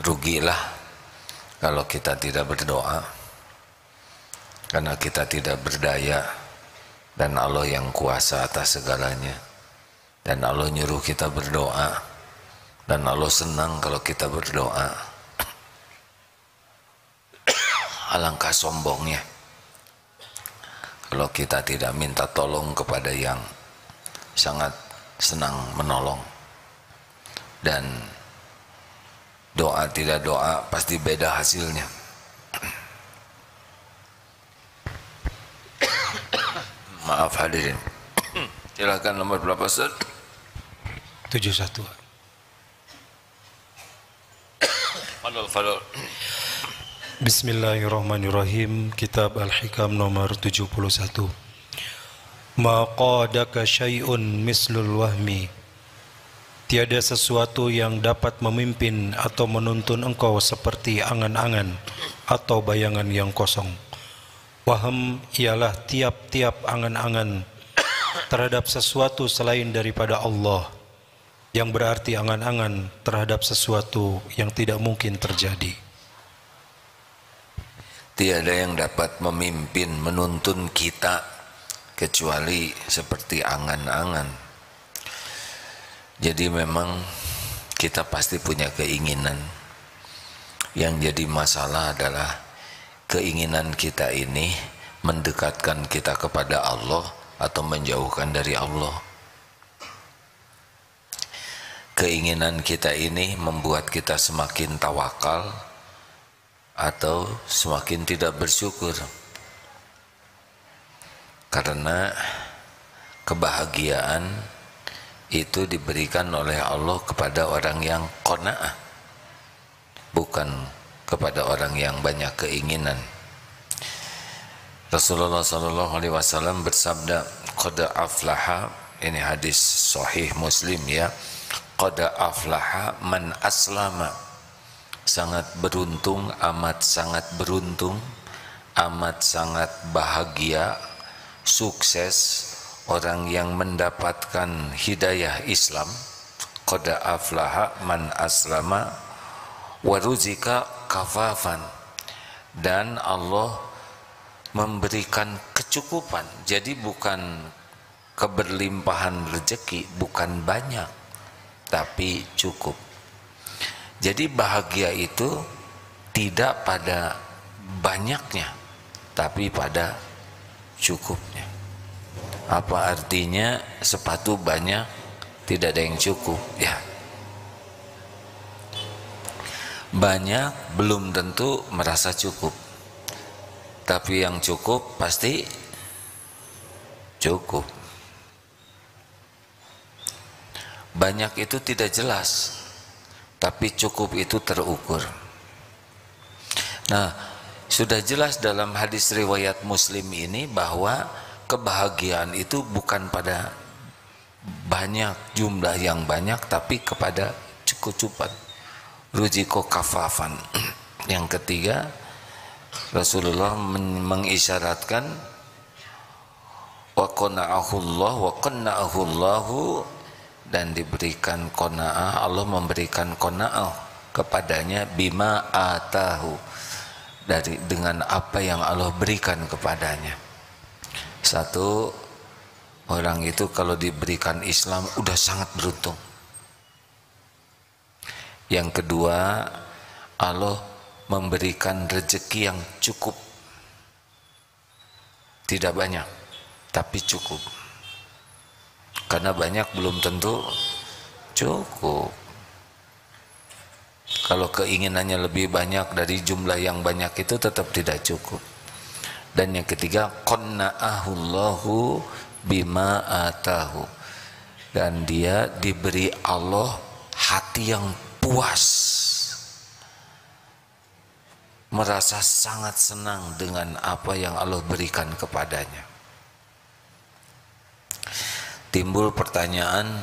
rugilah kalau kita tidak berdoa, karena kita tidak berdaya dan Allah yang kuasa atas segalanya. Dan Allah nyuruh kita berdoa, dan Allah senang kalau kita berdoa. Alangkah sombongnya kalau kita tidak minta tolong kepada yang sangat senang menolong. Dan doa tidak doa pasti beda hasilnya. Maaf hadirin. Silakan nomor berapa, Ustaz? 71. Fadol. Bismillahirrahmanirrahim. Kitab Al-Hikam nomor 71. Ma qadaka syai'un mislul wahmi. Tiada sesuatu yang dapat memimpin atau menuntun engkau seperti angan-angan atau bayangan yang kosong. Waham ialah tiap-tiap angan-angan terhadap sesuatu selain daripada Allah, yang berarti angan-angan terhadap sesuatu yang tidak mungkin terjadi. Tiada yang dapat memimpin, menuntun kita kecuali seperti angan-angan. Jadi memang kita pasti punya keinginan. Yang jadi masalah adalah keinginan kita ini mendekatkan kita kepada Allah atau menjauhkan dari Allah. Keinginan kita ini membuat kita semakin tawakal atau semakin tidak bersyukur. Karena kebahagiaan itu diberikan oleh Allah kepada orang yang qanaah, bukan kepada orang yang banyak keinginan. Rasulullah SAW bersabda, qad aflaha, ini hadis sahih Muslim ya, qad aflaha man aslama, sangat beruntung, amat sangat beruntung, amat sangat bahagia, sukses orang yang mendapatkan hidayah Islam. Qad aflaha man aslama wa ruzika kafafan, dan Allah memberikan kecukupan. Jadi bukan keberlimpahan rezeki, bukan banyak, tapi cukup. Jadi bahagia itu tidak pada banyaknya, tapi pada cukupnya. Apa artinya sepatu banyak tidak ada yang cukup? Ya, banyak belum tentu merasa cukup, tapi yang cukup pasti cukup. Banyak itu tidak jelas, tapi cukup itu terukur. Nah, sudah jelas dalam hadis riwayat Muslim ini bahwa kebahagiaan itu bukan pada banyak, jumlah yang banyak, tapi kepada kecukupan. Ruziko kafafan. Yang ketiga, Rasulullah mengisyaratkan wa qanna'ahullahu, dan diberikan qanaah, Allah memberikan qanaah kepadanya bima atahu, dengan apa yang Allah berikan kepadanya. Satu, orang itu kalau diberikan Islam udah sangat beruntung. Yang kedua, Allah memberikan rezeki yang cukup, tidak banyak tapi cukup. Karena banyak belum tentu cukup. Kalau keinginannya lebih banyak dari jumlah yang banyak itu tetap tidak cukup. Dan yang ketiga, qanna'ahullahu bima atahu, dan dia diberi Allah hati yang puas, merasa sangat senang dengan apa yang Allah berikan kepadanya. Timbul pertanyaan,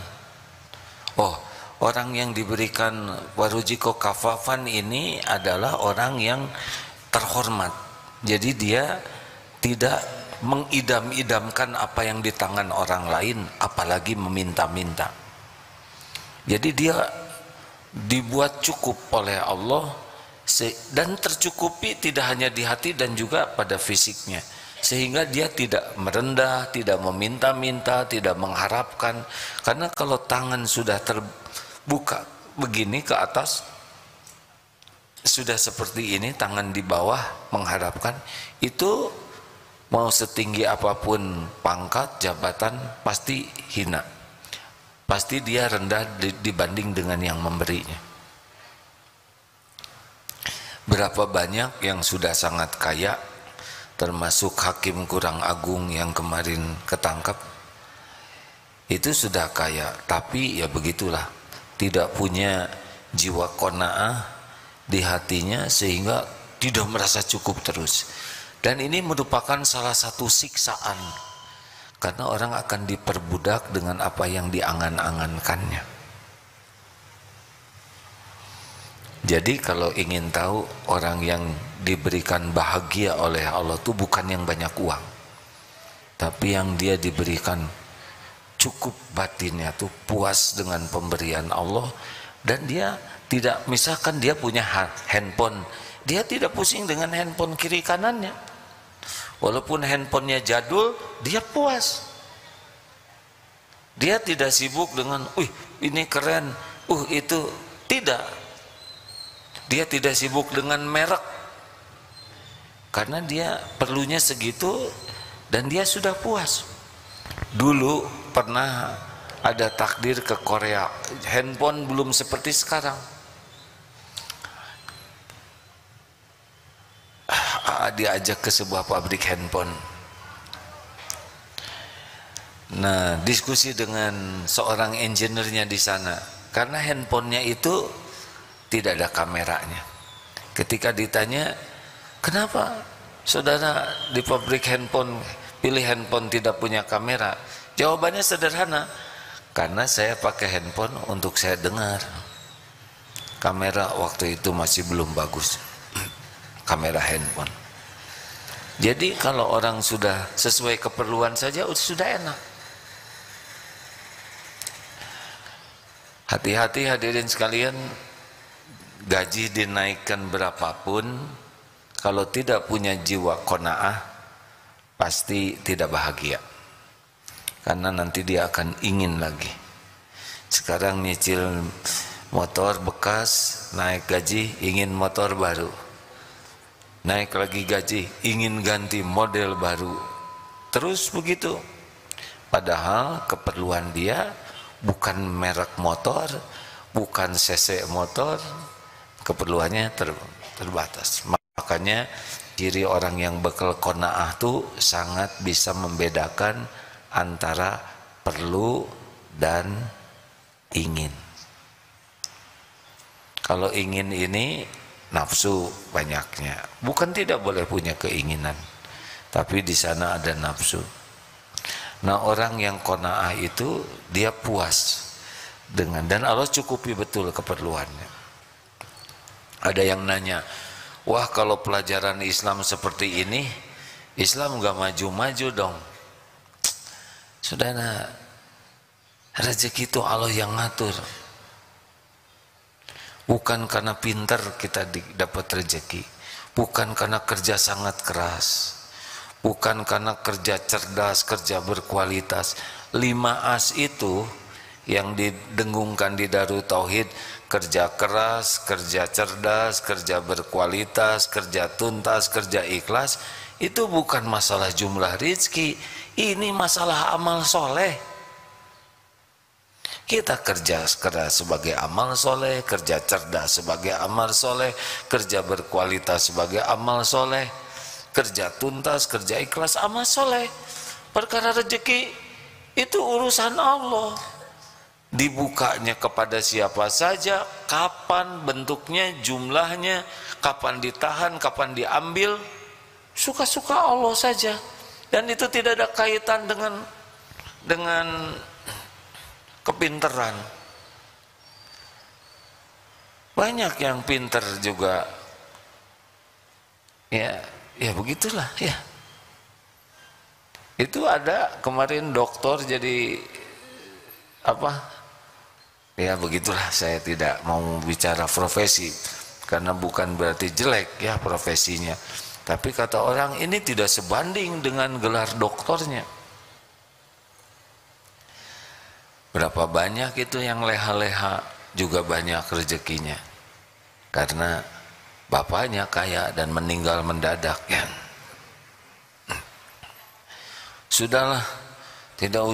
oh, orang yang diberikan warujiko kafafan ini adalah orang yang terhormat. Jadi dia tidak mengidam-idamkan apa yang di tangan orang lain, apalagi meminta-minta. Jadi dia dibuat cukup oleh Allah dan tercukupi tidak hanya di hati dan juga pada fisiknya, sehingga dia tidak merendah, tidak meminta-minta, tidak mengharapkan. Karena kalau tangan sudah terbuka begini ke atas, sudah seperti ini, tangan di bawah mengharapkan, itu mau setinggi apapun pangkat jabatan pasti hina, pasti dia rendah dibanding dengan yang memberinya. Berapa banyak yang sudah sangat kaya, termasuk hakim kurang agung yang kemarin ketangkap, itu sudah kaya, tapi ya begitulah, tidak punya jiwa qanaah di hatinya, sehingga tidak merasa cukup terus. Dan ini merupakan salah satu siksaan, karena orang akan diperbudak dengan apa yang diangan-angankannya. Jadi kalau ingin tahu orang yang diberikan bahagia oleh Allah itu bukan yang banyak uang, tapi yang dia diberikan cukup batinnya tuh, puas dengan pemberian Allah. Dan dia tidak, misalkan dia punya handphone, dia tidak pusing dengan handphone kiri kanannya, walaupun handphonenya jadul, dia puas. Dia tidak sibuk dengan ini keren, itu tidak. Dia tidak sibuk dengan merek, karena dia perlunya segitu dan dia sudah puas. Dulu pernah ada takdir ke Korea, handphone belum seperti sekarang. Diajak ke sebuah pabrik handphone. Nah, diskusi dengan seorang engineer-nya di sana, karena handphonenya itu tidak ada kameranya. Ketika ditanya, kenapa saudara di pabrik handphone pilih handphone tidak punya kamera? Jawabannya sederhana, karena saya pakai handphone untuk saya dengar. Kamera waktu itu masih belum bagus, kamera handphone. Jadi kalau orang sudah sesuai keperluan saja sudah enak. Hati-hati hadirin sekalian, gaji dinaikkan berapapun, kalau tidak punya jiwa qanaah, pasti tidak bahagia, karena nanti dia akan ingin lagi. Sekarang nyicil motor bekas, naik gaji ingin motor baru, naik lagi gaji ingin ganti model baru, terus begitu. Padahal keperluan dia bukan merek motor, bukan cc motor, keperluannya terbatas. Makanya ciri orang yang bekal qanaah tuh sangat bisa membedakan antara perlu dan ingin. Kalau ingin ini nafsu banyaknya, bukan tidak boleh punya keinginan, tapi di sana ada nafsu. Nah, orang yang qanaah itu dia puas dengan, dan Allah cukupi betul keperluannya. Ada yang nanya, wah kalau pelajaran Islam seperti ini, Islam gak maju-maju dong. Saudara, rezeki itu Allah yang ngatur. Bukan karena pintar kita dapat rezeki, bukan karena kerja sangat keras, bukan karena kerja cerdas, kerja berkualitas. 5 As itu yang didengungkan di Darut Tauhid, kerja keras, kerja cerdas, kerja berkualitas, kerja tuntas, kerja ikhlas, itu bukan masalah jumlah rezeki, ini masalah amal soleh. Kita kerja keras sebagai amal soleh, kerja cerdas sebagai amal soleh, kerja berkualitas sebagai amal soleh, kerja tuntas, kerja ikhlas, amal soleh. Perkara rezeki itu urusan Allah. Dibukanya kepada siapa saja, kapan bentuknya, jumlahnya, kapan ditahan, kapan diambil, suka-suka Allah saja. Dan itu tidak ada kaitan dengan kepinteran. Banyak yang pinter juga, ya begitulah ya. Itu ada kemarin dokter jadi Ya begitulah, saya tidak mau bicara profesi karena bukan berarti jelek ya profesinya, tapi kata orang ini tidak sebanding dengan gelar doktornya. Berapa banyak itu yang leha-leha juga banyak rezekinya karena bapaknya kaya dan meninggal mendadak ya. Sudahlah, tidak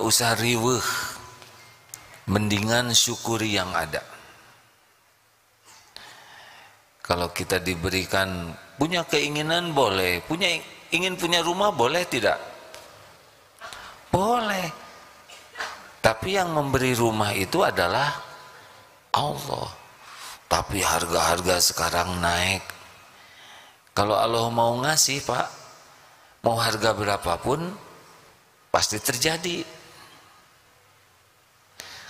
usah riweuh, mendingan syukuri yang ada. Kalau kita diberikan punya keinginan boleh, ingin punya rumah boleh tidak? Boleh. Tapi yang memberi rumah itu adalah Allah. Tapi harga-harga sekarang naik. Kalau Allah mau ngasih, Pak, mau harga berapapun pasti terjadi.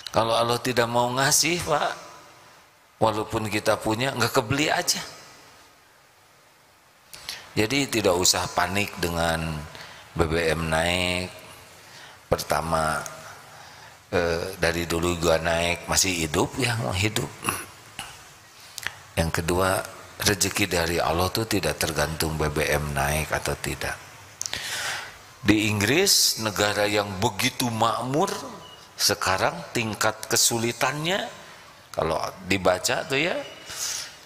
Kalau Allah tidak mau ngasih, Pak, walaupun kita punya, nggak kebeli aja. Jadi tidak usah panik dengan BBM naik. Pertama, dari dulu gua naik, masih hidup ya, mau hidup. Yang kedua, rezeki dari Allah tuh tidak tergantung BBM naik atau tidak. Di Inggris, negara yang begitu makmur, sekarang tingkat kesulitannya kalau dibaca tuh ya,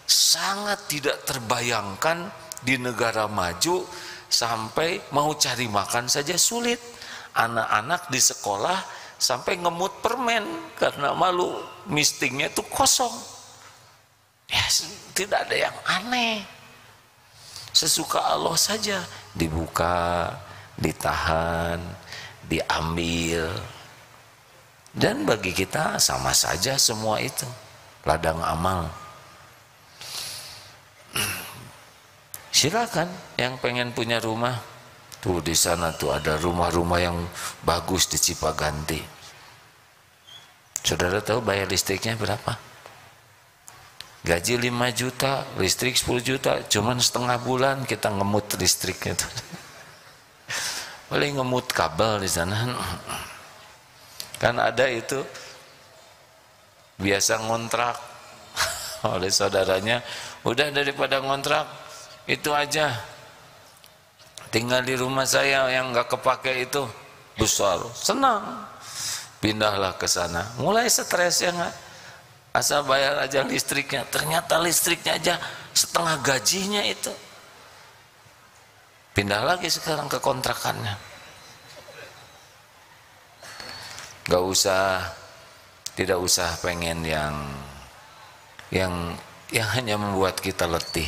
sangat tidak terbayangkan. Di negara maju sampai mau cari makan saja sulit. Anak-anak di sekolah sampai ngemut permen karena malu, mistingnya itu kosong. Ya, tidak ada yang aneh, sesuka Allah saja, dibuka, ditahan, diambil. Dan bagi kita sama saja semua itu ladang amal. Silakan yang pengen punya rumah, tuh di sana tuh ada rumah-rumah yang bagus di Cipaganti. Saudara tahu bayar listriknya berapa? Gaji 5 juta, listrik 10 juta, cuman setengah bulan kita ngemut listriknya tuh. Paling ngemut kabel di sana. Kan ada itu biasa ngontrak oleh saudaranya, udah daripada ngontrak itu aja, tinggal di rumah saya yang nggak kepake itu besar, senang, pindahlah ke sana. Mulai stres ya nggak, asal bayar aja listriknya. Ternyata listriknya aja setengah gajinya itu. Pindah lagi sekarang ke kontrakannya. Nggak usah, tidak usah pengen yang hanya membuat kita letih.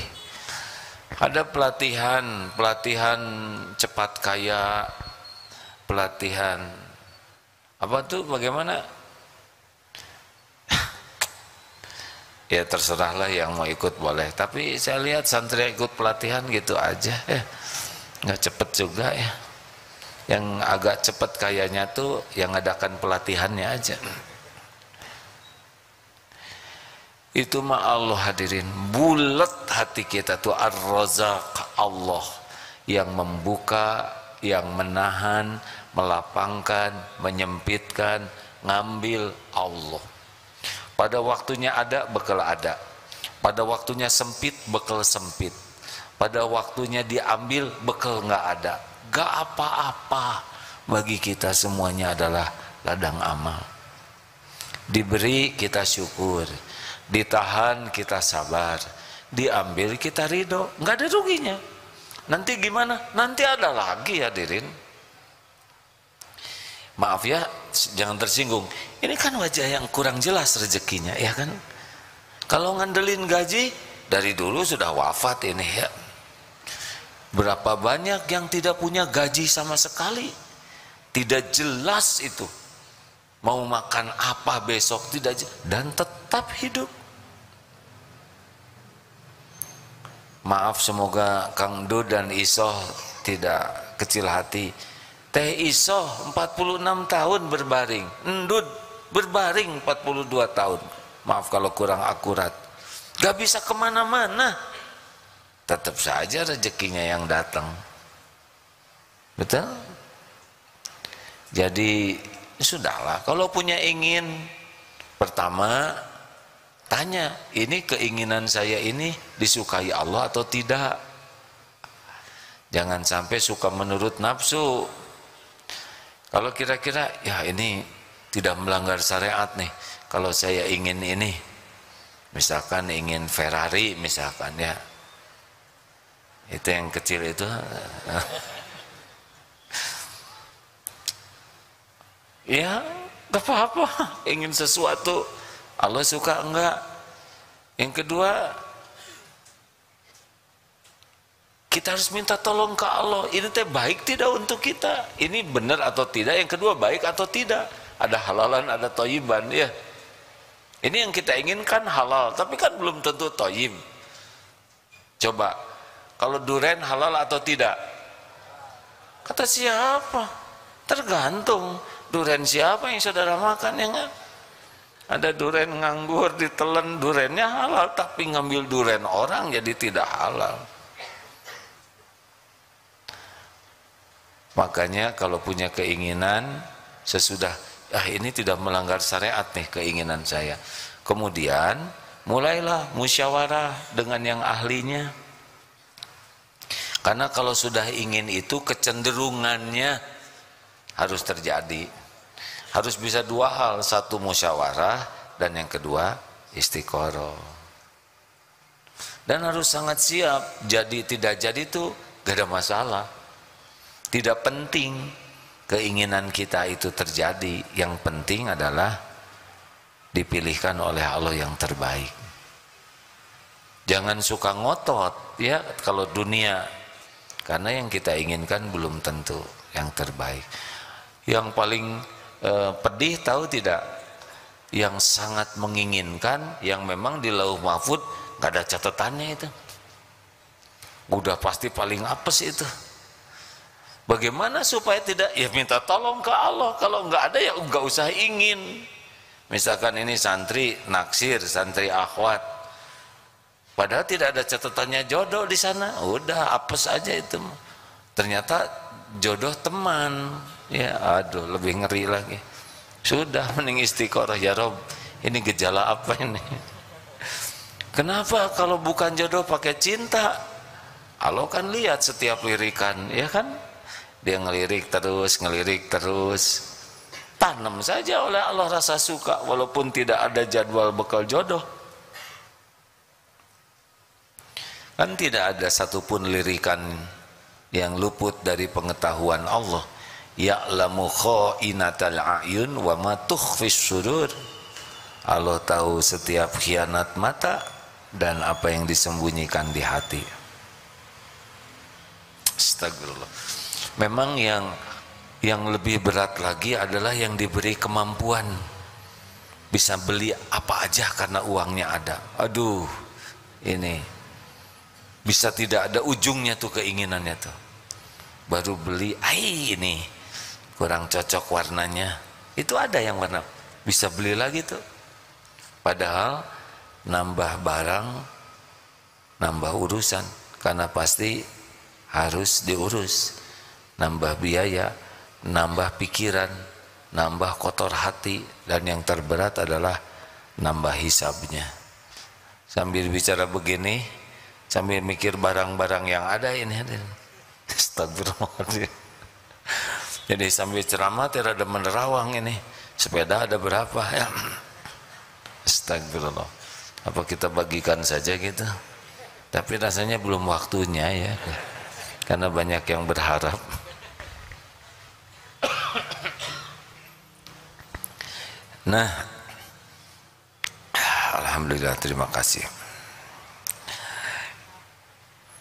Ada pelatihan cepat kaya, pelatihan apa tuh, bagaimana? Ya terserahlah, yang mau ikut boleh. Tapi saya lihat santri ikut pelatihan gitu aja ya, nggak cepet juga ya. Yang agak cepet kayaknya tuh yang ngadakan pelatihannya aja. Itu mah Allah hadirin, bulat hati kita tuh. Ar-Razzaq, Allah yang membuka, yang menahan, melapangkan, menyempitkan, ngambil, Allah. Pada waktunya ada, bekal ada. Pada waktunya sempit, bekal sempit. Pada waktunya diambil, bekal nggak ada. Gak apa-apa, bagi kita semuanya adalah ladang amal. Diberi kita syukur, ditahan kita sabar, diambil kita ridho, nggak ada ruginya. Nanti gimana? Nanti ada lagi hadirin. Maaf ya, jangan tersinggung. Ini kan wajah yang kurang jelas rezekinya, ya kan? Kalau ngandelin gaji, dari dulu sudah wafat ini ya. Berapa banyak yang tidak punya gaji sama sekali, tidak jelas itu mau makan apa besok, tidak, dan tetap hidup. Maaf, semoga Kang Dud dan Isoh tidak kecil hati. Teh Isoh 46 tahun berbaring, Ndud berbaring 42 tahun. Maaf kalau kurang akurat, gak bisa kemana-mana. Tetap saja rezekinya yang datang. Betul? Jadi Sudahlah, kalau punya ingin, pertama tanya, ini keinginan saya ini disukai Allah atau tidak. Jangan sampai suka menurut nafsu. Kalau kira-kira ya ini tidak melanggar syariat nih, kalau saya ingin ini, misalkan ingin Ferrari misalkan ya, itu yang kecil itu ya gak apa-apa, ingin sesuatu Allah suka enggak. Yang kedua, kita harus minta tolong ke Allah, ini teh baik tidak untuk kita, ini benar atau tidak. Yang kedua, baik atau tidak, ada halalan ada thayyiban ya. Ini yang kita inginkan halal, tapi kan belum tentu thayyib. Coba kalau duren halal atau tidak? Kata siapa? Tergantung duren siapa yang saudara makan ya enggak? Ada duren nganggur ditelan, durennya halal, tapi ngambil duren orang jadi tidak halal. Makanya kalau punya keinginan, sesudah ini tidak melanggar syariat nih keinginan saya, kemudian mulailah musyawarah dengan yang ahlinya. Karena kalau sudah ingin itu kecenderungannya harus terjadi, harus bisa dua hal, satu musyawarah dan yang kedua istiqoroh. Dan harus sangat siap, jadi tidak jadi itu gak ada masalah. Tidak penting keinginan kita itu terjadi, yang penting adalah dipilihkan oleh Allah yang terbaik. Jangan suka ngotot ya kalau dunia, karena yang kita inginkan belum tentu yang terbaik. Yang paling pedih tahu tidak? Yang sangat menginginkan, yang memang di lauh mahfud gak ada catatannya itu, udah pasti paling apes itu. Bagaimana supaya tidak? Ya minta tolong ke Allah. Kalau nggak ada ya nggak usah ingin. Misalkan ini santri naksir, santri akhwat, padahal tidak ada catatannya jodoh di sana, udah apes aja itu. Ternyata jodoh teman, ya aduh lebih ngeri lagi. Sudah mending istiqoroh, ya Rob, ini gejala apa ini? Kenapa kalau bukan jodoh pakai cinta? Allah kan lihat setiap lirikan, ya kan? Dia ngelirik terus, tanam saja oleh Allah rasa suka, walaupun tidak ada jadwal bekal jodoh. Kan tidak ada satupun lirikan yang luput dari pengetahuan Allah. Ya'lamu kha'inatal a'yun wa ma tukhfis sudur. Allah tahu setiap khianat mata dan apa yang disembunyikan di hati. Astagfirullah. Memang yang lebih berat lagi adalah yang diberi kemampuan bisa beli apa aja karena uangnya ada. Aduh, ini bisa tidak ada ujungnya tuh keinginannya tuh. Baru beli, ini kurang cocok warnanya. Itu ada yang warna, bisa beli lagi tuh. Padahal nambah barang, nambah urusan, karena pasti harus diurus. Nambah biaya, nambah pikiran, nambah kotor hati, dan yang terberat adalah nambah hisabnya. Sambil bicara begini, sambil mikir barang-barang yang ada ini. Astagfirullahaladzim. Jadi sambil ceramah tidak ada menerawang ini. Sepeda ada berapa ya? Astagfirullah. Apa kita bagikan saja gitu? Tapi rasanya belum waktunya ya. Karena banyak yang berharap. Nah, alhamdulillah, terima kasih.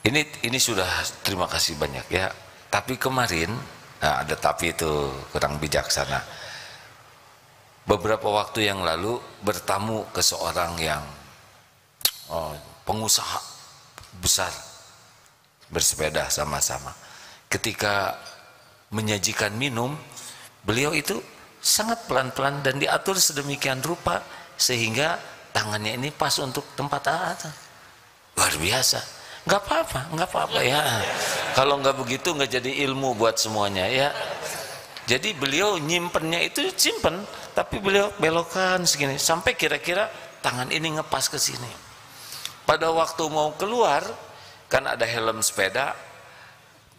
Ini sudah terima kasih banyak ya. Tapi kemarin, ada tapi itu kurang bijaksana. Beberapa waktu yang lalu bertamu ke seorang yang pengusaha besar, bersepeda sama-sama. Ketika menyajikan minum, beliau itu sangat pelan-pelan dan diatur sedemikian rupa sehingga tangannya ini pas untuk tempat atas. Luar biasa. Nggak apa-apa ya. Kalau nggak begitu nggak jadi ilmu buat semuanya ya. Jadi beliau nyimpennya itu simpen, tapi beliau belokkan segini sampai kira-kira tangan ini ngepas ke sini. Pada waktu mau keluar, kan ada helm sepeda,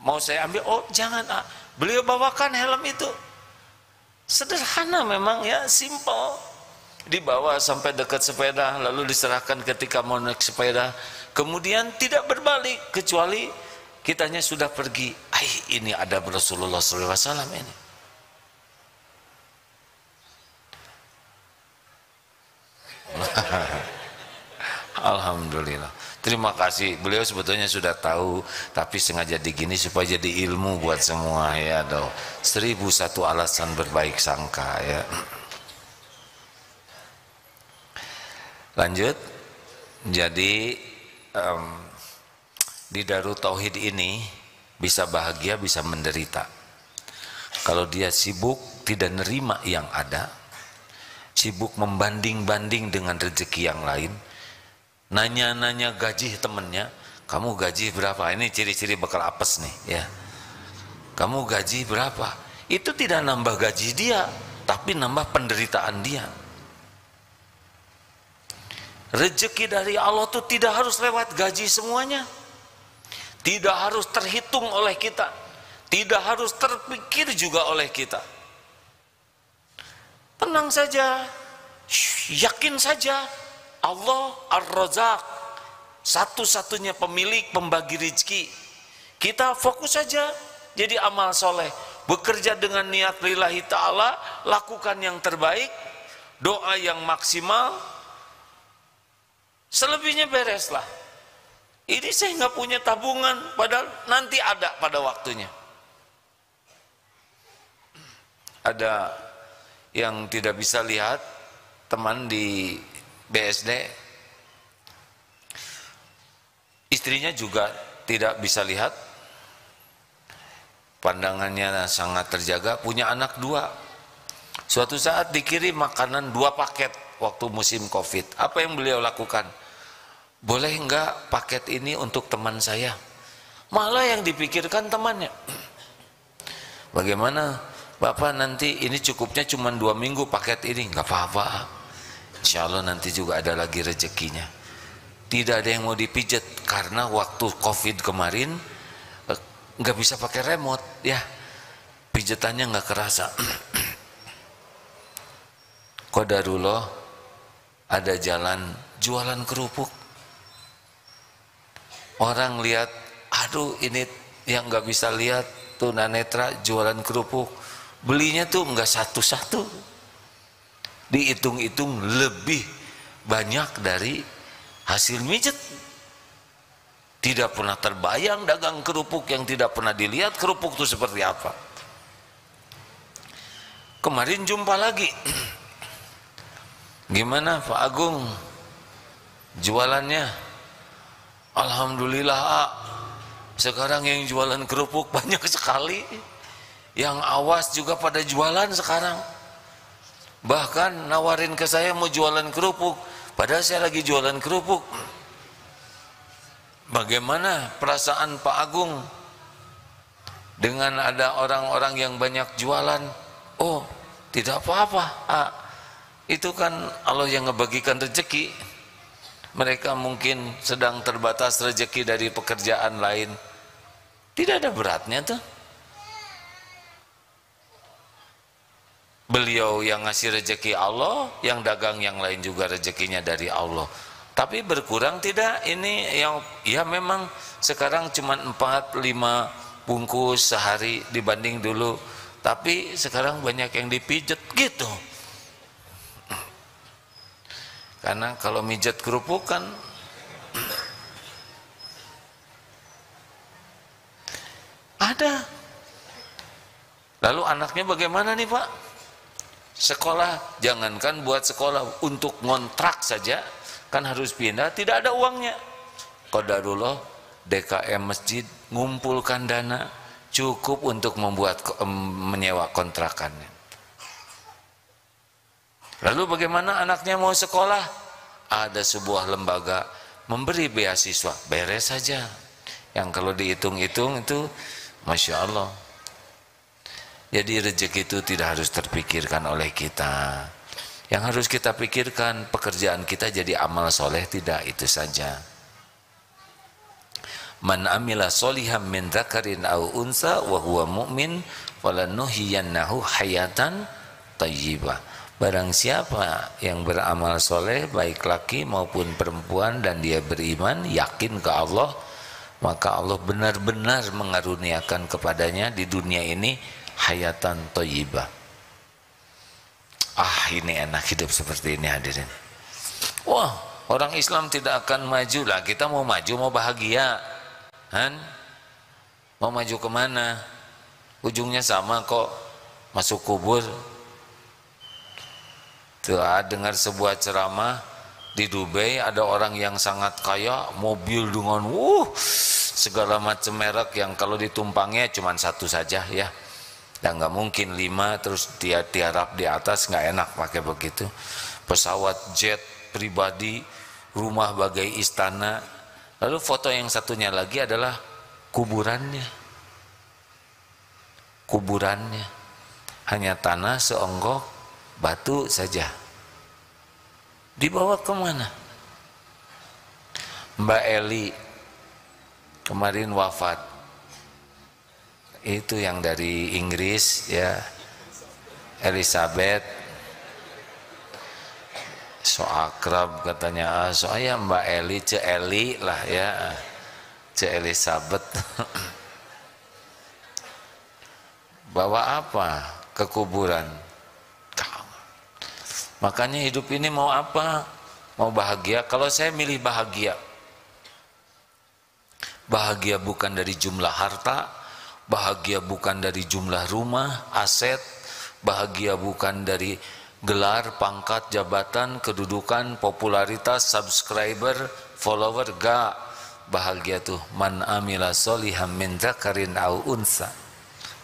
mau saya ambil, oh jangan, beliau bawakan helm itu. Sederhana memang ya, simple. Dibawa sampai dekat sepeda, lalu diserahkan ketika mau naik sepeda. Kemudian tidak berbalik kecuali kitanya sudah pergi. Ini ada Rasulullah SAW ini. Alhamdulillah. Terima kasih. Beliau sebetulnya sudah tahu, tapi sengaja digini supaya jadi ilmu buat semua ya. 1001 alasan berbaik sangka ya. Lanjut. Jadi di Darut Tauhid ini bisa bahagia, bisa menderita. Kalau dia sibuk tidak nerima yang ada, sibuk membanding-banding dengan rezeki yang lain, nanya-nanya gaji temennya, kamu gaji berapa? Ini ciri-ciri bakal apes nih ya. Kamu gaji berapa? Itu tidak nambah gaji dia, tapi nambah penderitaan dia. Rezeki dari Allah itu tidak harus lewat gaji semuanya, tidak harus terhitung oleh kita, tidak harus terpikir juga oleh kita. Tenang saja, yakin saja, Allah Ar-Razzaq, satu-satunya pemilik pembagi rezeki. Kita fokus saja jadi amal soleh, bekerja dengan niat lillahi ta'ala, lakukan yang terbaik, doa yang maksimal, selebihnya bereslah. Ini saya nggak punya tabungan, padahal nanti ada pada waktunya. Ada yang tidak bisa lihat, teman di BSD, istrinya juga tidak bisa lihat, pandangannya sangat terjaga, punya anak 2. Suatu saat dikirim makanan 2 paket waktu musim Covid. Apa yang beliau lakukan? Boleh enggak paket ini untuk teman saya? Malah yang dipikirkan temannya. Bagaimana Bapak, nanti ini cukupnya cuma 2 minggu paket ini? Enggak apa-apa, insya Allah nanti juga ada lagi rezekinya. Tidak ada yang mau dipijet karena waktu Covid kemarin nggak bisa pakai remote ya, pijetannya nggak kerasa. Qadarullah, ada jalan jualan kerupuk. Orang lihat, aduh ini yang nggak bisa lihat tunanetra jualan kerupuk, belinya tuh nggak satu-satu, dihitung-hitung lebih banyak dari hasil mijet. Tidak pernah terbayang dagang kerupuk yang tidak pernah dilihat kerupuk itu seperti apa. Kemarin jumpa lagi, gimana Pak Agung jualannya? Alhamdulillah, sekarang yang jualan kerupuk banyak sekali, yang awas juga pada jualan sekarang. Bahkan nawarin ke saya mau jualan kerupuk, padahal saya lagi jualan kerupuk. Bagaimana perasaan Pak Agung dengan ada orang-orang yang banyak jualan? Oh, tidak apa-apa, itu kan Allah yang ngebagikan rezeki. Mereka mungkin sedang terbatas rezeki dari pekerjaan lain, tidak ada beratnya tuh. Beliau yang ngasih rezeki Allah, yang dagang yang lain juga rezekinya dari Allah. Tapi berkurang tidak ini yang ya memang sekarang cuma 4-5 bungkus sehari dibanding dulu. Tapi sekarang banyak yang dipijet gitu. Karena kalau mijet kerupuk kan ada. Lalu anaknya bagaimana nih Pak? Sekolah, jangankan buat sekolah, untuk ngontrak saja kan harus pindah, tidak ada uangnya. Qadarullah, DKM masjid ngumpulkan dana cukup untuk menyewa kontrakannya. Lalu bagaimana anaknya mau sekolah? Ada sebuah lembaga memberi beasiswa, beres saja. Yang kalau dihitung-hitung itu Masya Allah. Jadi rezeki itu tidak harus terpikirkan oleh kita. Yang harus kita pikirkan, pekerjaan kita jadi amal soleh tidak, itu saja. Man amila solihan min dzakarin aw unsa wa huwa mu'min falanuhyiyannahu hayatan thayyibah. Barang siapa yang beramal soleh baik laki maupun perempuan dan dia beriman, yakin ke Allah, maka Allah benar-benar mengaruniakan kepadanya di dunia ini hayatan thayyibah. Ah, ini enak hidup seperti ini hadirin. Wah, orang Islam tidak akan maju lah. Kita mau maju, mau bahagia, kan? Mau maju kemana? Ujungnya sama kok, masuk kubur. Tuh, dengar sebuah ceramah di Dubai, ada orang yang sangat kaya, mobil dengan segala macam merek yang kalau ditumpangnya cuma satu saja ya. Dan nggak mungkin 5 terus dia tiarap di atas, nggak enak pakai begitu. Pesawat jet pribadi, rumah bagai istana. Lalu foto yang satunya lagi adalah kuburannya. Kuburannya hanya tanah seonggok batu saja. Dibawa kemana? Mbak Eli kemarin wafat. Itu yang dari Inggris ya, Elizabeth. So akrab katanya, soalnya Mbak Eli, Ce Eli lah ya, Ce Elizabeth. Bawa apa ke kuburan? Makanya hidup ini mau apa? Mau bahagia? Kalau saya milih bahagia, bahagia bukan dari jumlah harta, bahagia bukan dari jumlah rumah, aset, bahagia bukan dari gelar, pangkat, jabatan, kedudukan, popularitas, subscriber, follower, gak. Bahagia tuh man amila soliham min dzakarin aw unsa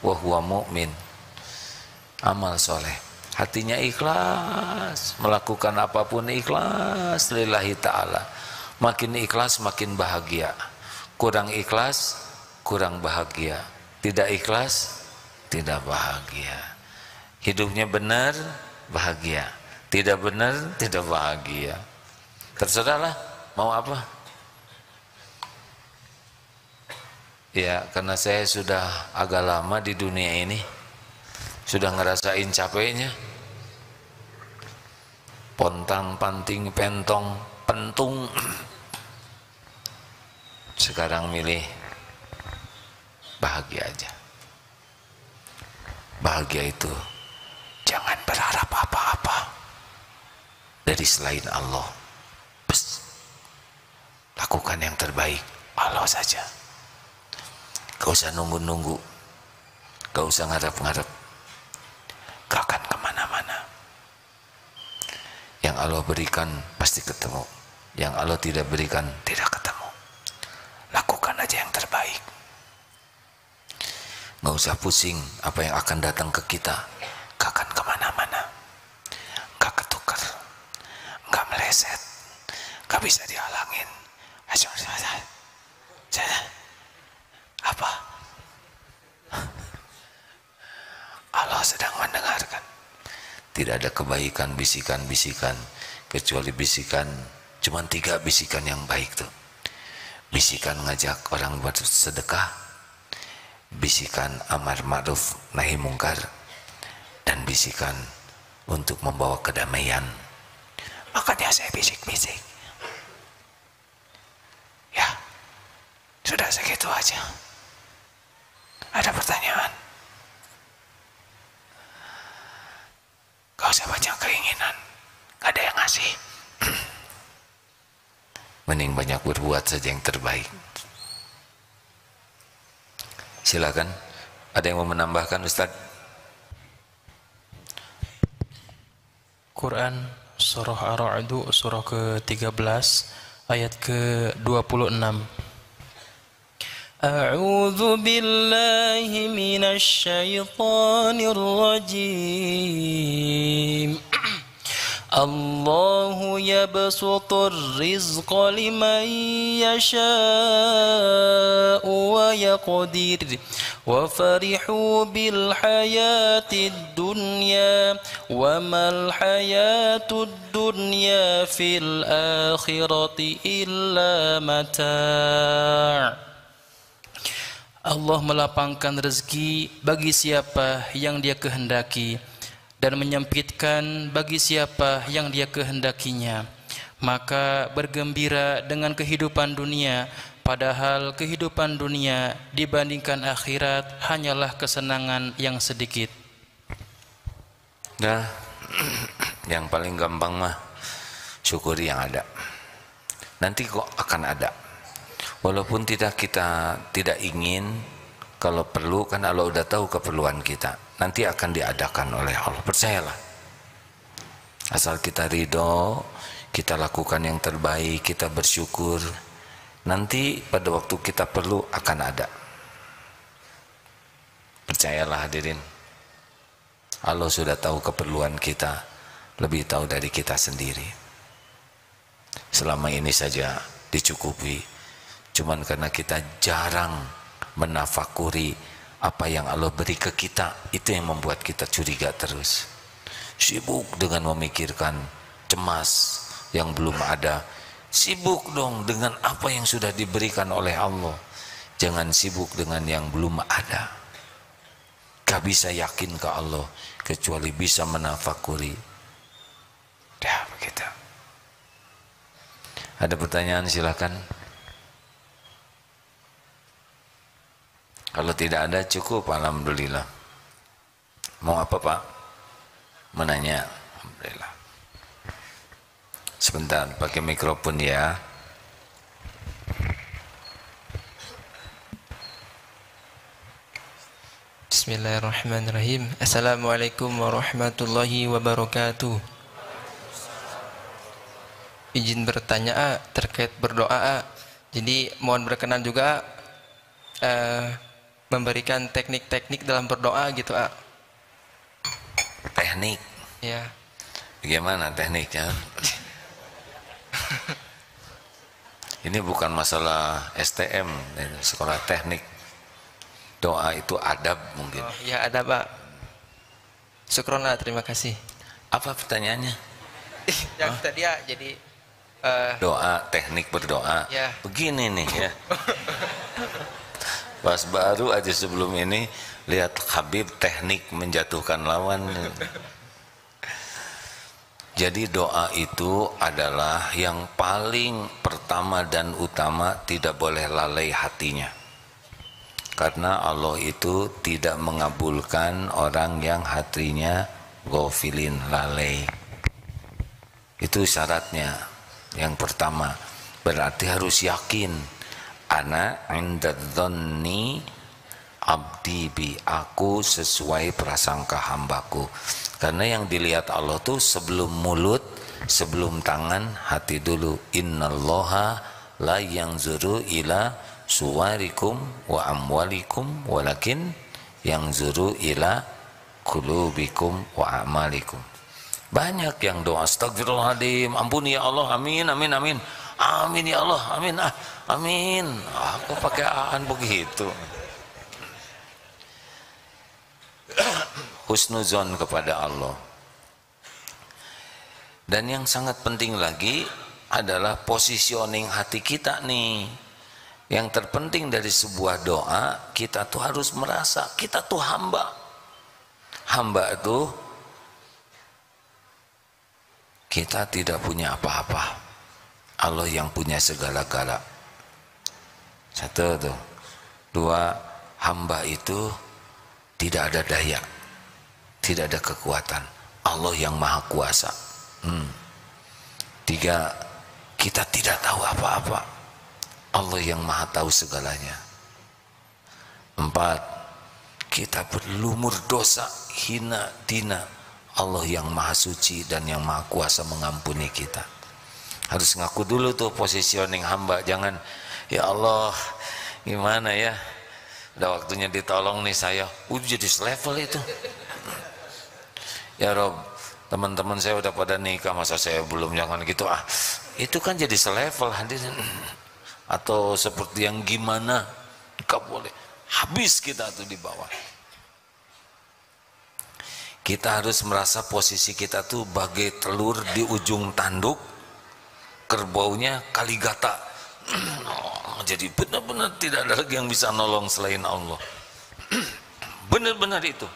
wa huwa mu'min. Amal soleh, hatinya ikhlas, melakukan apapun ikhlas lillahi ta'ala. Makin ikhlas makin bahagia, kurang ikhlas kurang bahagia. Tidak ikhlas, tidak bahagia. Hidupnya benar, bahagia. Tidak benar, tidak bahagia. Terserahlah, mau apa? Ya, karena saya sudah agak lama di dunia ini, sudah ngerasain capeknya. Pontang, panting, pentong, pentung. Sekarang milih bahagia aja. Bahagia itu jangan berharap apa-apa dari selain Allah. Lakukan yang terbaik, Allah saja. Gak usah nunggu-nunggu, gak usah ngarep-ngarep, gak akan kemana-mana. Yang Allah berikan pasti ketemu, yang Allah tidak berikan tidak ketemu. Lakukan aja yang terbaik. Nggak usah pusing apa yang akan datang ke kita, gak akan kemana-mana, gak ketukar, gak meleset, gak bisa dihalangin. Apa? Allah sedang mendengarkan. Tidak ada kebaikan bisikan-bisikan, kecuali bisikan, cuma 3 bisikan yang baik tuh. Bisikan ngajak orang bersedekah, bisikan amar ma'ruf nahi mungkar, dan bisikan untuk membawa kedamaian. Makanya saya bisik-bisik. Ya, sudah segitu aja. Ada pertanyaan? Gak usah banyak keinginan, gak ada yang ngasih. Mending banyak berbuat saja yang terbaik. Silakan, ada yang mau menambahkan Ustaz? Quran surah Ar-Ra'd surah ke-13 ayat ke-26. A'udzu billahi minasy syaithanir rajim. Allahu yabsutur rizqa liman yasha'u wa yaqdir wa farihu bil hayatid dunya wa mal hayatud dunya fil akhirati illa mata'. Allah melapangkan rezeki bagi siapa yang Dia kehendaki dan menyempitkan bagi siapa yang Dia kehendakinya. Maka bergembira dengan kehidupan dunia, padahal kehidupan dunia dibandingkan akhirat hanyalah kesenangan yang sedikit. Nah, yang paling gampang mah syukuri yang ada. Nanti kok akan ada. Walaupun kita tidak ingin, kalau perlu kan Allah udah tahu keperluan kita. Nanti akan diadakan oleh Allah, percayalah. Asal kita ridho, kita lakukan yang terbaik, kita bersyukur, nanti pada waktu kita perlu akan ada. Percayalah hadirin, Allah sudah tahu keperluan kita, lebih tahu dari kita sendiri. Selama ini saja dicukupi, cuman karena kita jarang menafakuri apa yang Allah beri ke kita, itu yang membuat kita curiga terus, sibuk dengan memikirkan cemas yang belum ada. Sibuk dong dengan apa yang sudah diberikan oleh Allah, jangan sibuk dengan yang belum ada. Gak bisa yakin ke Allah kecuali bisa menafakuri. Ya begitu. Ada pertanyaan silakan. Kalau tidak ada cukup, alhamdulillah. Mau apa Pak? Menanya. Alhamdulillah. Sebentar, pakai mikrofon ya. Bismillahirrahmanirrahim. Assalamualaikum warahmatullahi wabarakatuh. Izin bertanya terkait berdoa. Jadi mohon berkenan juga memberikan teknik-teknik dalam berdoa gitu. Teknik? Ya. Bagaimana tekniknya? Ini bukan masalah STM, sekolah teknik. Doa itu adab mungkin. Oh, ya adab Pak. Syukron, terima kasih. Apa pertanyaannya? Yang tadi ya, jadi doa, teknik berdoa. Ya. Begini nih ya. Pas baru aja sebelum ini lihat Habib teknik menjatuhkan lawan. Jadi doa itu adalah yang paling pertama dan utama, tidak boleh lalai hatinya. Karena Allah itu tidak mengabulkan orang yang hatinya ghafilin, lalai. Itu syaratnya. Yang pertama, berarti harus yakin. Ana indadzanni abdi bi, aku sesuai prasangka hambaku. Karena yang dilihat Allah tuh sebelum mulut, sebelum tangan, hati dulu. Innallaha la yanzuru ila suwarikum wa amwalikum walakin yanzuru ila qulubikum wa amalikum. Banyak yang doa astagfirullahaladzim, ampuni ya Allah, amin amin amin, amin ya Allah, amin amin. Aku pakai aan begitu. Husnuzon kepada Allah. Dan yang sangat penting lagi adalah positioning hati kita nih. Yang terpenting dari sebuah doa, kita tuh harus merasa kita tuh hamba. Hamba itu kita tidak punya apa-apa. Allah yang punya segala-gala. Satu tuh. Dua, hamba itu tidak ada daya, tidak ada kekuatan. Allah yang maha kuasa. Tiga, kita tidak tahu apa-apa. Allah yang maha tahu segalanya. Empat, kita berlumur dosa, hina, dina. Allah yang maha suci dan yang maha kuasa mengampuni kita. Harus ngaku dulu tuh positioning hamba. Jangan, ya Allah gimana ya, udah waktunya ditolong nih saya, udah jadi selevel itu. Ya Rob, Teman-teman saya udah pada nikah, masa saya belum? Jangan gitu ah. Itu kan jadi selevel hadirin. Atau seperti yang gimana? Gak boleh. Habis kita tuh di bawah. Kita harus merasa posisi kita tuh bagai telur di ujung tanduk, kerbaunya Kaligata. Jadi benar-benar tidak ada lagi yang bisa nolong selain Allah. Benar-benar itu,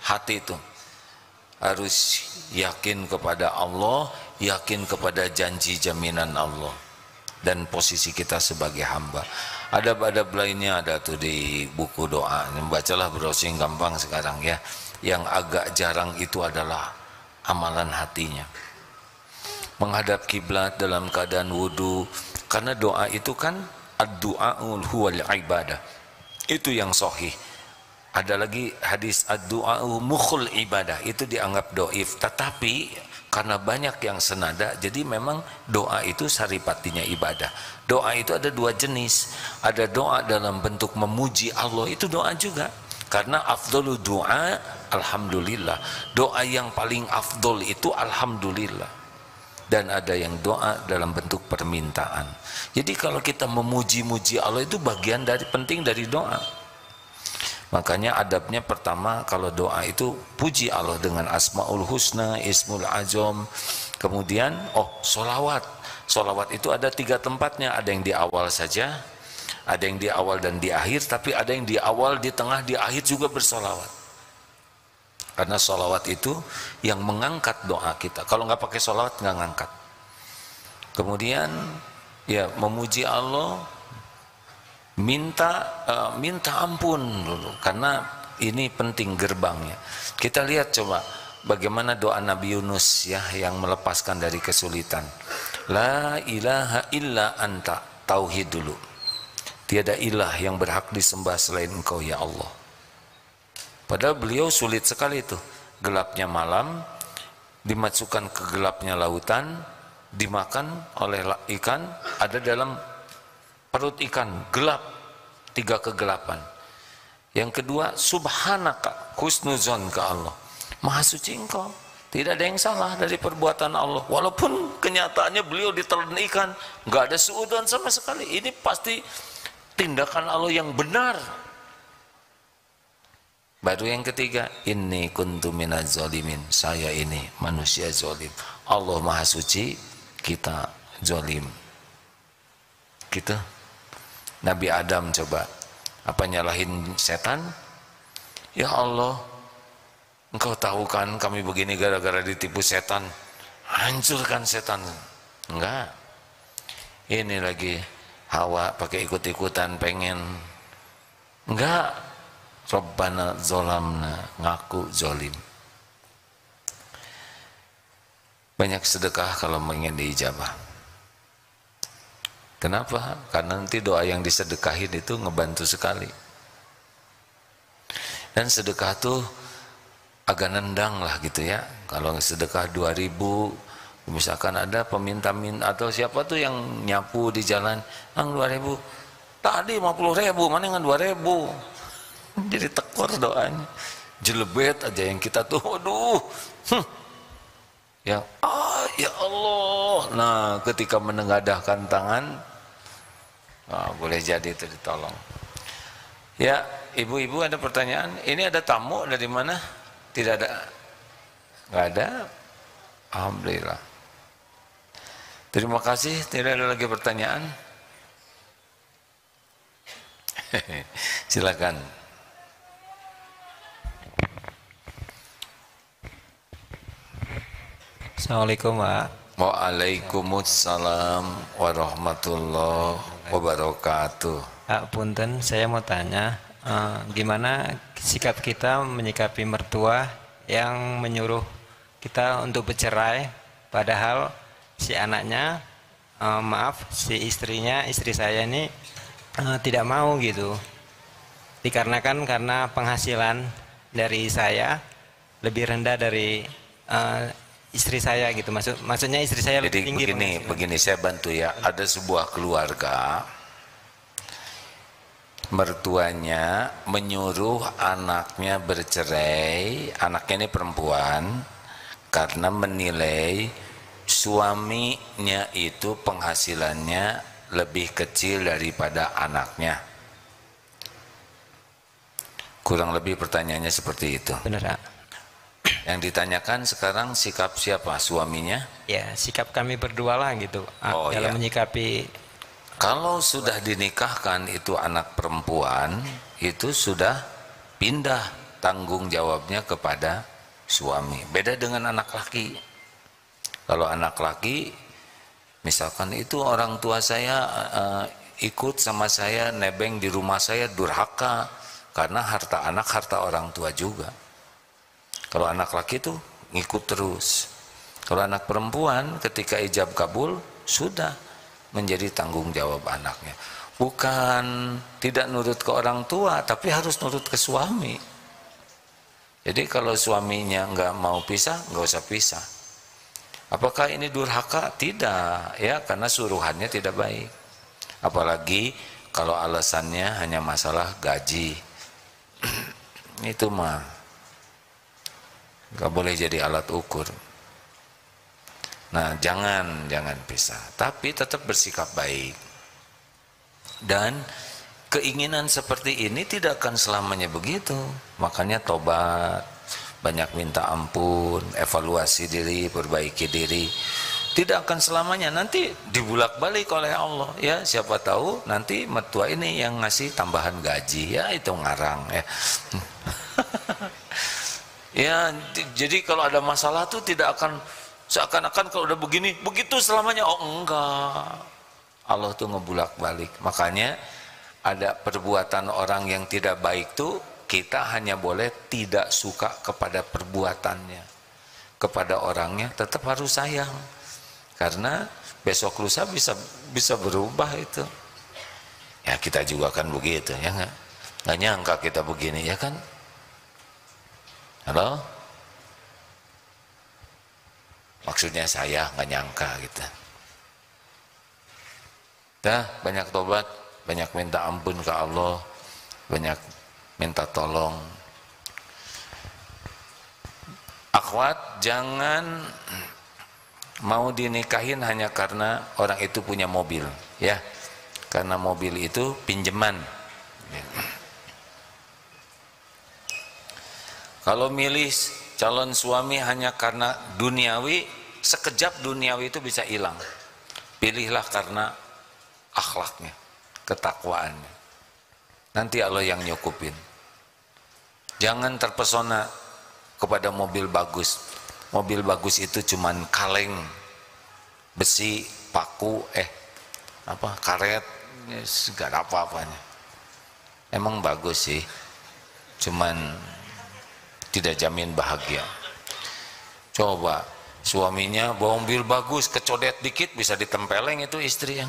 hati itu harus yakin kepada Allah, yakin kepada janji jaminan Allah, dan posisi kita sebagai hamba. Adab-adab lainnya ada tuh di buku doa. Bacalah browsing gampang sekarang ya. Yang agak jarang itu adalah amalan hatinya. Menghadap kiblat dalam keadaan wudu, karena doa itu kan ad-du'aul huwal ibadah. Itu yang sahih. Ada lagi hadis ad-du'au mukhul ibadah, itu dianggap doif. Tetapi karena banyak yang senada, jadi memang doa itu saripatinya ibadah. Doa itu ada dua jenis. Ada doa dalam bentuk memuji Allah, itu doa juga. Karena afdhalu doa alhamdulillah. Doa yang paling afdol itu alhamdulillah. Dan ada yang doa dalam bentuk permintaan. Jadi kalau kita memuji-muji Allah itu bagian dari penting dari doa. Makanya adabnya pertama kalau doa itu puji Allah dengan asmaul husna, ismul azam. Kemudian sholawat. Sholawat itu ada 3 tempatnya. Ada yang di awal saja, ada yang di awal dan di akhir, tapi ada yang di awal, di tengah, di akhir juga bersolawat. Karena solawat itu yang mengangkat doa kita. Kalau nggak pakai solawat nggak ngangkat. Kemudian ya memuji Allah, minta ampun dulu, karena ini penting gerbangnya. Kita lihat coba bagaimana doa Nabi Yunus ya, yang melepaskan dari kesulitan. La ilaha illa anta, tauhid dulu. Tiada ilah yang berhak disembah selain Engkau ya Allah. Padahal beliau sulit sekali itu. Gelapnya malam, dimasukkan ke gelapnya lautan, dimakan oleh ikan, ada dalam perut ikan, gelap, 3 kegelapan. Yang kedua, subhanaka, husnuzon ke Allah. Maha suci Engkau, tidak ada yang salah dari perbuatan Allah. Walaupun kenyataannya beliau ditelan ikan, nggak ada suudzon sama sekali. Ini pasti tindakan Allah yang benar. Baru yang ketiga, inni kuntu minaz zalimin, saya ini manusia zalim. Allah maha suci, kita zalim. Gitu. Nabi Adam coba, apa nyalahin setan? Ya Allah, Engkau tahu kan kami begini gara-gara ditipu setan. Hancurkan setan. Enggak. Ini lagi Hawa pakai ikut-ikutan pengen. Enggak. Rabbana zolamna, ngaku zolim. Banyak sedekah kalau ingin diijabah. Kenapa? Karena nanti doa yang disedekahin itu ngebantu sekali. Dan sedekah tuh agak nendang lah gitu ya. Kalau sedekah 2.000, misalkan ada peminta-minta atau siapa tuh yang nyapu di jalan, "Ang 2.000, tadi 50.000, mana yang 2.000?" Jadi tekor doanya, jelebet aja yang kita tuh, aduh, yang ya Allah. Nah, ketika menengadahkan tangan, boleh jadi itu ditolong. Ya, ibu-ibu ada pertanyaan? Ini ada tamu dari mana? Tidak ada? Nggak ada? Alhamdulillah. Terima kasih. Tidak ada lagi pertanyaan? Silakan. Assalamualaikum Pak. Waalaikumsalam warahmatullahi wabarakatuh. Punten, saya mau tanya, gimana sikap kita menyikapi mertua yang menyuruh kita untuk bercerai, padahal si anaknya, si istri saya ini tidak mau gitu. Dikarenakan karena penghasilan dari saya lebih rendah dari istri saya gitu, maksudnya istri saya lebih tinggi. Jadi begini saya bantu ya. Ada sebuah keluarga, mertuanya menyuruh anaknya bercerai, anaknya ini perempuan, karena menilai suaminya itu penghasilannya lebih kecil daripada anaknya. Kurang lebih pertanyaannya seperti itu. Benar, Pak. Yang ditanyakan sekarang sikap siapa? Suaminya? Ya, sikap kami berdua lah gitu, Oh, dalam iya. menyikapi. Kalau sudah dinikahkan itu anak perempuan, itu sudah pindah tanggung jawabnya kepada suami. Beda dengan anak laki. Kalau anak laki, misalkan itu orang tua saya ikut sama saya nebeng di rumah saya, durhaka, karena harta anak harta orang tua juga. Kalau anak laki itu ngikut terus. Kalau anak perempuan ketika ijab kabul sudah menjadi tanggung jawab anaknya. Bukan tidak nurut ke orang tua, tapi harus nurut ke suami. Jadi kalau suaminya nggak mau pisah, nggak usah pisah. Apakah ini durhaka? Tidak, ya, karena suruhannya tidak baik. Apalagi kalau alasannya hanya masalah gaji. Itu mah nggak boleh jadi alat ukur. Nah, jangan pisah, tapi tetap bersikap baik. Dan keinginan seperti ini tidak akan selamanya begitu. Makanya tobat, banyak minta ampun, evaluasi diri, perbaiki diri. Tidak akan selamanya, nanti dibulak-balik oleh Allah. Ya, siapa tahu nanti mertua ini yang ngasih tambahan gaji, ya itu ngarang ya. Ya, jadi kalau ada masalah tuh tidak akan seakan-akan kalau udah begini, begitu selamanya. Oh enggak, Allah tuh ngebulak-balik. Makanya ada perbuatan orang yang tidak baik tuh kita hanya boleh tidak suka kepada perbuatannya, kepada orangnya tetap harus sayang, karena besok lusa bisa berubah itu. Ya kita juga kan begitu, ya nggak nyangka kita begini, ya kan? Halo? Maksudnya saya nggak nyangka gitu. Dah banyak tobat, banyak minta ampun ke Allah, banyak minta tolong. Akhwat, jangan mau dinikahin hanya karena orang itu punya mobil, ya. Karena mobil itu pinjaman. Kalau milih calon suami hanya karena duniawi, sekejap duniawi itu bisa hilang. Pilihlah karena akhlaknya, ketakwaannya. Nanti Allah yang nyukupin. Jangan terpesona kepada mobil bagus. Mobil bagus itu cuman kaleng, besi, paku, karet, gak ada apa-apanya. Emang bagus sih, cuman tidak jamin bahagia. Coba suaminya bawa mobil bagus, kecodet dikit bisa ditempeleng itu istri, ya,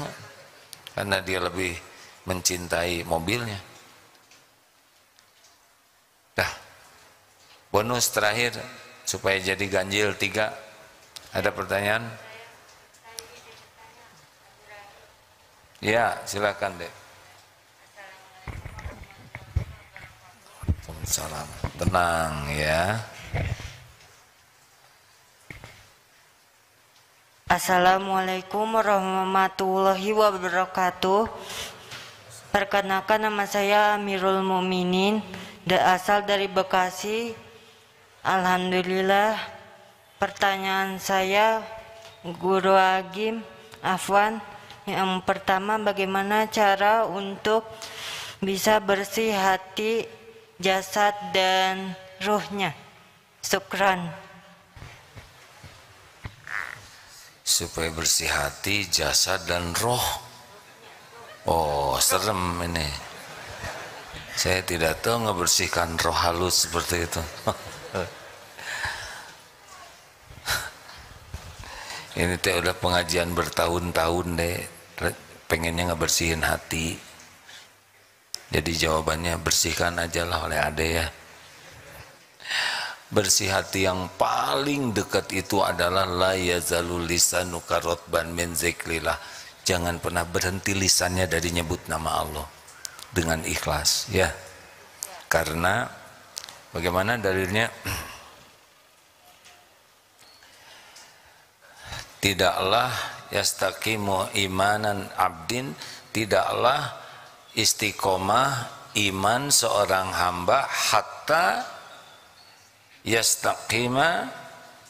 karena dia lebih mencintai mobilnya. Dah, bonus terakhir supaya jadi ganjil 3. Ada pertanyaan? Ya, silakan deh. Salam, tenang ya. Assalamualaikum warahmatullahi wabarakatuh. Perkenalkan, nama saya Amirul Mukminin, asal dari Bekasi. Alhamdulillah. Pertanyaan saya, Guru Agim, Afwan, yang pertama, bagaimana cara untuk bisa bersih hati, jasad dan ruhnya? Syukran. Supaya bersih hati, jasad dan roh. Oh, serem ini. Saya tidak tahu ngebersihkan roh halus seperti itu. Ini teh udah pengajian bertahun-tahun deh, pengennya ngebersihin hati. Jadi jawabannya bersihkan aja lah oleh ade ya. Bersih hati yang paling dekat itu adalah la yazalul lisanuka rotban min zikrillah. Jangan pernah berhenti lisannya dari nyebut nama Allah dengan ikhlas, ya. Karena bagaimana dalilnya? tidaklah yastaqimu imanan abdin, tidaklah istiqomah iman seorang hamba hatta yastaqima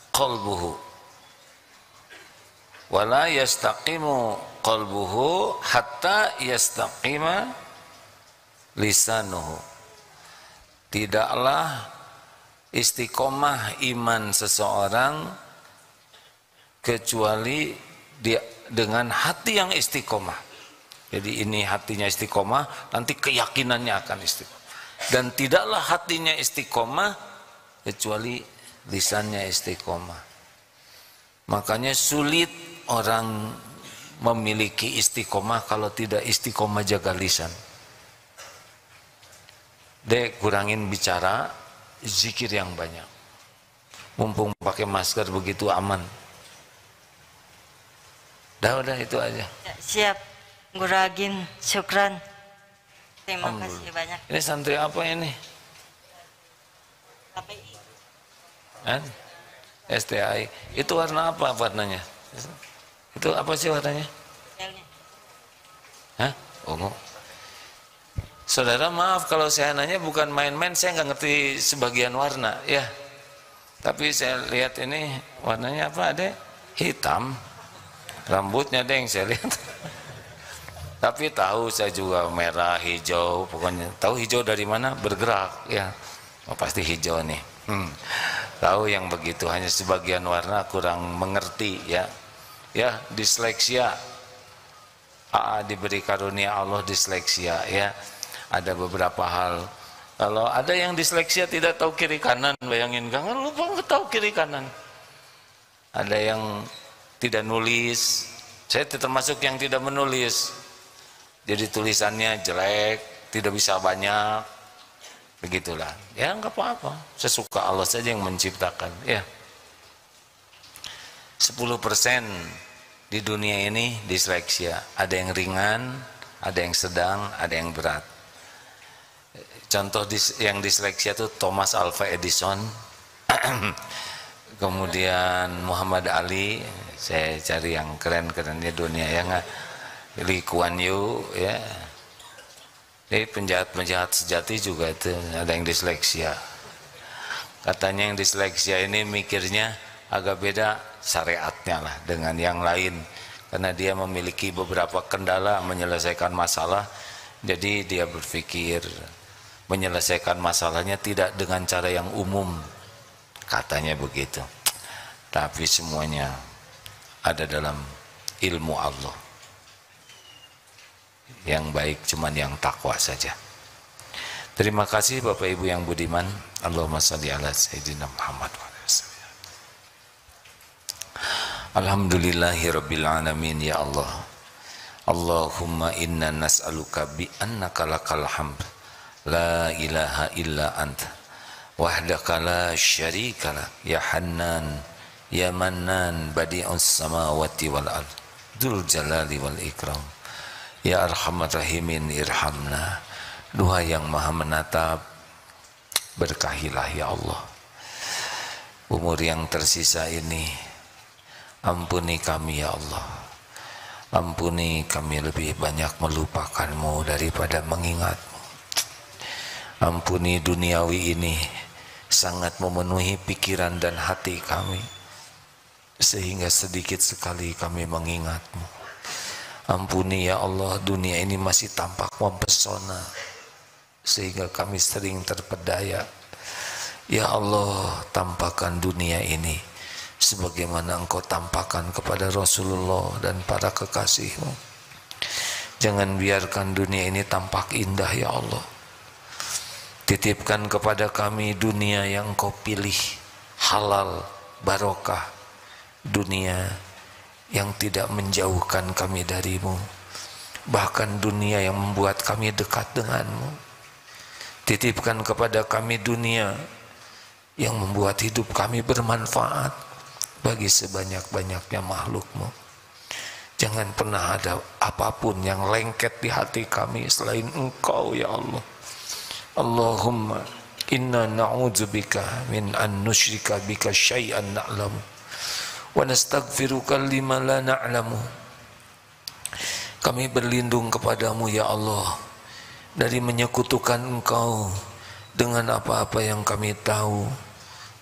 qalbuhu, wala yastaqimu qalbuhu hatta yastaqima lisanuhu. Tidaklah istiqomah iman seseorang kecuali dia dengan hati yang istiqomah. Jadi ini hatinya istiqomah, nanti keyakinannya akan istiqomah. Dan tidaklah hatinya istiqomah kecuali lisannya istiqomah. Makanya sulit orang memiliki istiqomah kalau tidak istiqomah jaga lisan. Dek, kurangin bicara, zikir yang banyak. Mumpung pakai masker begitu aman. Udah itu aja. Siap, Guru Agim, syukran. Terima kasih banyak. Ini santri apa ini? KPI. STI. Itu warna apa warnanya? Itu apa sih warnanya? Hah? Ungu. Saudara maaf kalau saya nanya bukan main-main, saya nggak ngerti sebagian warna ya. Tapi saya lihat ini warnanya apa, Adek? Hitam. Rambutnya deng saya lihat. Tapi tahu saya juga merah, hijau, pokoknya tahu hijau dari mana, bergerak ya. Oh, pasti hijau nih. Tahu yang begitu, hanya sebagian warna kurang mengerti ya. Ya, disleksia. Diberi karunia Allah disleksia ya. Ada beberapa hal. Kalau ada yang disleksia tidak tahu kiri kanan, bayangin kan lupa nggak tahu kiri kanan. Ada yang tidak nulis, saya termasuk yang tidak menulis, jadi tulisannya jelek, tidak bisa banyak, begitulah. Ya nggak apa-apa, sesuka Allah saja yang menciptakan. Ya, 10% di dunia ini disleksia, ada yang ringan, ada yang sedang, ada yang berat. Contoh yang disleksia itu Thomas Alva Edison. Kemudian Muhammad Ali, saya cari yang keren-kerennya dunia ya nggak, Lee Kuan Yew ya, ini penjahat-penjahat sejati juga itu ada yang disleksia. Katanya yang disleksia ini mikirnya agak beda syariatnya lah dengan yang lain, karena dia memiliki beberapa kendala menyelesaikan masalah, jadi dia berpikir menyelesaikan masalahnya tidak dengan cara yang umum. Katanya begitu, tapi semuanya ada dalam ilmu Allah. Yang baik cuman yang takwa saja. Terima kasih Bapak Ibu yang budiman. Allahumma shalli ala sayyidina Muhammad wa ala alihi. Alhamdulillahirabbil alamin ya Allah. Allahumma inna nas'aluka bi annaka lakal hamd la ilaha illa anta wahdaka la syarika lak ya Hannan ya Mannan badi'us samawati wal ard dzul jalali wal ikram ya arhamar rahimin irhamna. Doa yang maha menatap, berkahilah ya Allah umur yang tersisa ini, ampuni kami ya Allah, ampuni kami lebih banyak melupakanmu daripada mengingatmu. Ampuni duniawi ini sangat memenuhi pikiran dan hati kami, sehingga sedikit sekali kami mengingatmu. Ampuni ya Allah, dunia ini masih tampak mempesona, sehingga kami sering terpedaya. Ya Allah, tampakkan dunia ini sebagaimana Engkau tampakkan kepada Rasulullah dan para kekasih-Mu. Jangan biarkan dunia ini tampak indah ya Allah. Titipkan kepada kami dunia yang Engkau pilih, halal, barokah, dunia yang tidak menjauhkan kami darimu, bahkan dunia yang membuat kami dekat denganmu. Titipkan kepada kami dunia yang membuat hidup kami bermanfaat bagi sebanyak-banyaknya makhlukmu. Jangan pernah ada apapun yang lengket di hati kami selain Engkau ya Allah. Allahumma inna na'udzubika min an nusyrika bika syai'an na'lamu wa nastaghfiruka lima la na'lamu. Kami berlindung kepadamu ya Allah dari menyekutukan Engkau dengan apa-apa yang kami tahu,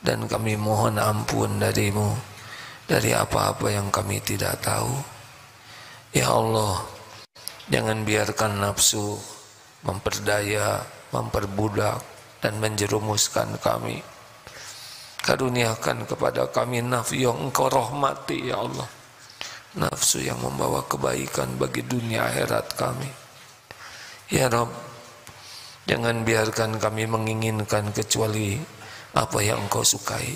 dan kami mohon ampun darimu dari apa-apa yang kami tidak tahu. Ya Allah, jangan biarkan nafsu memperdaya, memperbudak, dan menjerumuskan kami. Karuniakan kepada kami nafsu yang Engkau rahmati ya Allah, nafsu yang membawa kebaikan bagi dunia akhirat kami. Ya Rabb, jangan biarkan kami menginginkan kecuali apa yang Engkau sukai.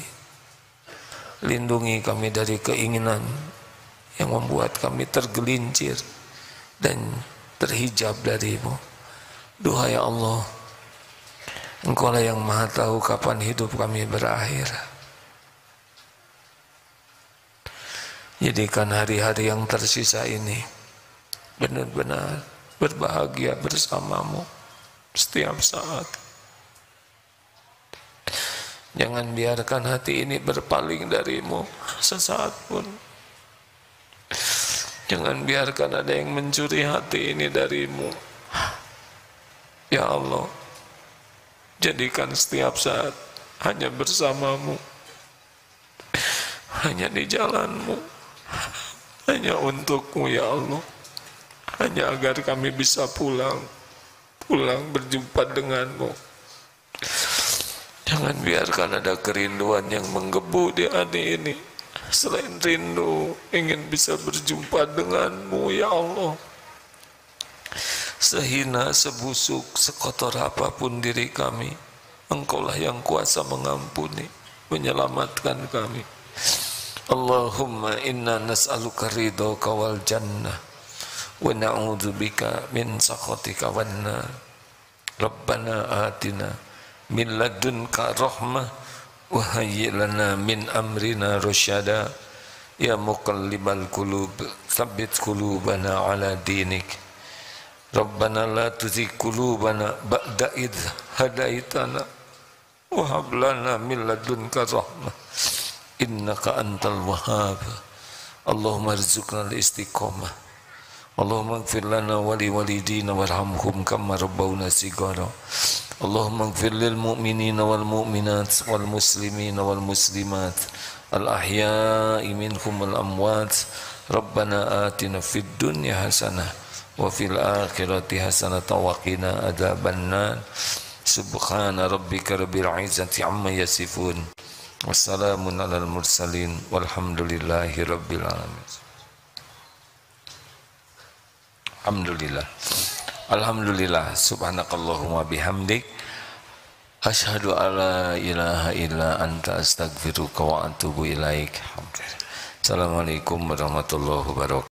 Lindungi kami dari keinginan yang membuat kami tergelincir dan terhijab darimu. Duhai Allah, Engkau lah yang maha tahu kapan hidup kami berakhir. Jadikan hari-hari yang tersisa ini benar-benar berbahagia bersamamu setiap saat. Jangan biarkan hati ini berpaling darimu sesaat pun. Jangan biarkan ada yang mencuri hati ini darimu. Ya Allah, jadikan setiap saat hanya bersamamu, hanya di jalanmu, hanya untukmu ya Allah, hanya agar kami bisa pulang berjumpa denganmu. Jangan biarkan ada kerinduan yang menggebu di hati ini selain rindu ingin bisa berjumpa denganmu ya Allah. Sehina, sebusuk, sekotor apapun diri kami, Engkaulah yang kuasa mengampuni, menyelamatkan kami. Allahumma inna nas'aluka ridhaka wal jannah wa na'udzubika min sakhatika wan nar. Rabbana atina min ladunka rahmah wa hayyi' lana min amrina rasyada. Ya muqallibal qulub tsabbit qulubana ala dinik. Rabbana la tuzigh qulubana ba'da idh hadaitana wa hab lana min ladunka rahmah innaka antal wahhab. Allahumma arzuqna al-istiqamah. Allahumma ighfir lana wa li walidina warhamhum kama rabbawna shighara. Allahumma ighfir lil mu'minina wal mu'minat wal muslimina wal muslimat al ahya'i minhum wal amwat. Rabbana atina fid dunya hasanah wa fil akhirati hasanatan wa qina adzabannar. Subhana rabbika rabbil izzati amma yasifun. Wassalamun alal mursalin walhamdulillahi rabbil alamin. Alhamdulillah. Alhamdulillah. Subhanakallahumma bihamdik asyhadu alla ilaha illa anta astaghfiruka wa atubu ilaik. Assalamualaikum warahmatullahi wabarakatuh.